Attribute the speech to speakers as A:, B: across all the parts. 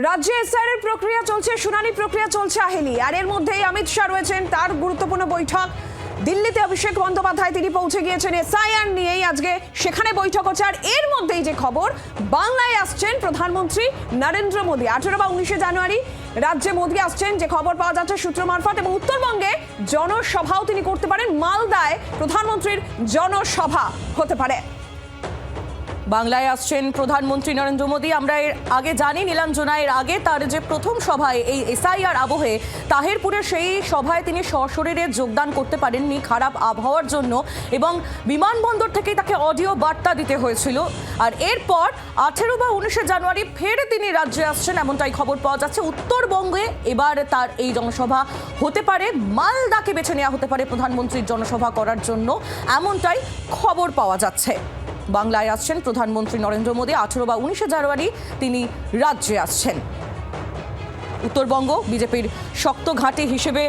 A: রাজ্যে এসআইআর প্রক্রিয়া চলছে, শুনানি প্রক্রিয়া চলছে আহেলি। আর এর মধ্যেই অমিত শাহ রয়েছেন, তার গুরুত্বপূর্ণ বৈঠক দিল্লিতে। অভিষেক বন্দ্যোপাধ্যায় তিনি পৌঁছে গিয়েছেন এসআইআর নিয়েই, আজকে সেখানে বৈঠক হচ্ছে। আর এর মধ্যেই যে খবর, বাংলায় আসছেন প্রধানমন্ত্রী নরেন্দ্র মোদী। 18 বা 19 জানুয়ারি রাজ্যে মোদী আসছেন, যে খবর পাওয়া যাচ্ছে সূত্র মারফত। এবং উত্তরবঙ্গে জনসভাও তিনি করতে পারেন, মালদায় প্রধানমন্ত্রীর জনসভা হতে পারে। বাংলায় আসছেন প্রধানমন্ত্রী নরেন্দ্র মোদী। আমরা এর আগে জানি, নীলাঞ্জনা, এর আগে তার যে প্রথম সভায় এই এসআইআর আবহে তাহিরপুরের সেই সভায় তিনি সশরীরে যোগদান করতে পারেননি খারাপ আবহাওয়ার জন্য, এবং বিমানবন্দর থেকেই তাকে অডিও বার্তা দিতে হয়েছিল। আর এরপর 18 বা 19 জানুয়ারি ফের তিনি রাজ্যে আসছেন, এমনটাই খবর পাওয়া যাচ্ছে। উত্তরবঙ্গে এবার তার এই জনসভা হতে পারে, মালদাকে বেছে নেওয়া হতে পারে প্রধানমন্ত্রীর জনসভা করার জন্য, এমনটাই খবর পাওয়া যাচ্ছে। বাংলায় আসছেন প্রধানমন্ত্রী নরেন্দ্র মোদী। 18 বা 19 জানুয়ারি তিনি রাজ্যে আসছেন। উত্তরবঙ্গ বিজেপির শক্ত ঘাঁটি হিসেবে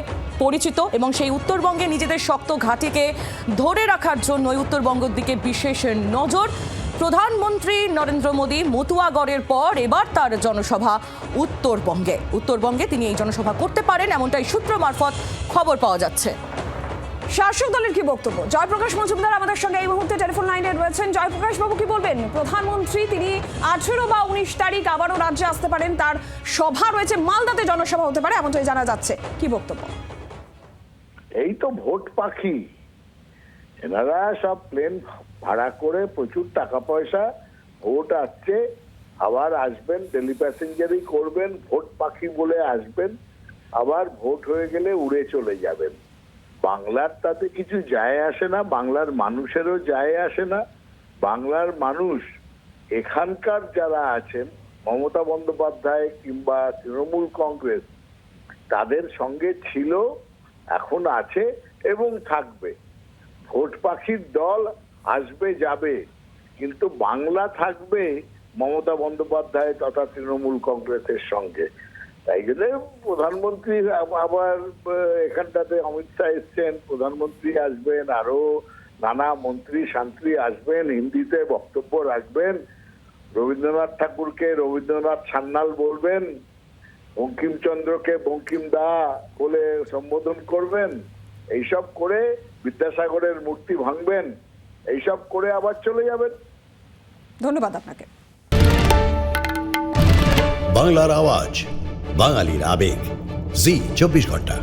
A: পরিচিত, এবং সেই উত্তরবঙ্গে নিজেদের শক্ত ঘাঁটিকে ধরে রাখার জন্যই উত্তরবঙ্গের দিকে বিশেষ নজর। প্রধানমন্ত্রী নরেন্দ্র মোদী মতুয়াগড়ের পর এবার তার জনসভা উত্তরবঙ্গে তিনি এই জনসভা করতে পারেন, এমনটাই সূত্র মারফত খবর পাওয়া যাচ্ছে। শাসক দলের কি বক্তব্য? জয়প্রকাশ মজুমদার আমাদের সঙ্গে এই মুহূর্তে টেলিফোন লাইনে রয়েছেন। জয়প্রকাশ বাবু, কি বলবেন? প্রধানমন্ত্রী তিনি 18 বা 19 তারিখ আবারও রাজ্যে আসতে পারেন, তার সভা রয়েছে, মালদাতে জনসভা হতে পারে, এমনটাই জানা যাচ্ছে। কি বক্তব্য?
B: এই তো ভোট পাখি, এনারা সব প্লেন ভাড়া করে প্রচুর টাকা পয়সা, ভোট আসছে আবার আসবেন, ডেলি প্যাসেঞ্জারই করবেন, ভোট পাখি বলে আসবেন, আবার ভোট হয়ে গেলে উড়ে চলে যাবেন। বাংলার তাতে কিছু যায় আসে না, বাংলার মানুষেরও যায় আসে না। বাংলার মানুষ, এখানকার যারা আছেন, মমতা বন্দ্যোপাধ্যায় কিংবা তৃণমূল কংগ্রেস, তাদের সঙ্গে ছিল, এখন আছে এবং থাকবে। ভোট পাখির দল আসবে যাবে, কিন্তু বাংলা থাকবে মমতা বন্দ্যোপাধ্যায় তথা তৃণমূল কংগ্রেসের সঙ্গে। তাই জন্য প্রধানমন্ত্রী আবার এখানটাতে অমিত শাহ এসছেন, প্রধানমন্ত্রী আসবেন, আরো নানা মন্ত্রী শান্ত্রী আসবেন, হিন্দিতে বক্তব্য রাখবেন, রবীন্দ্রনাথ ঠাকুরকে রবীন্দ্রনাথ সান্যাল বলবেন, বঙ্কিমচন্দ্রকে বঙ্কিম দা বলে সম্বোধন করবেন, এইসব করে বিদ্যাসাগরের মূর্তি ভাঙবেন, এইসব করে আবার চলে যাবেন।
A: ধন্যবাদ আপনাকে।
C: বাংলার আওয়াজ, বাঙালির আবেগ, জি 24 ঘন্টা।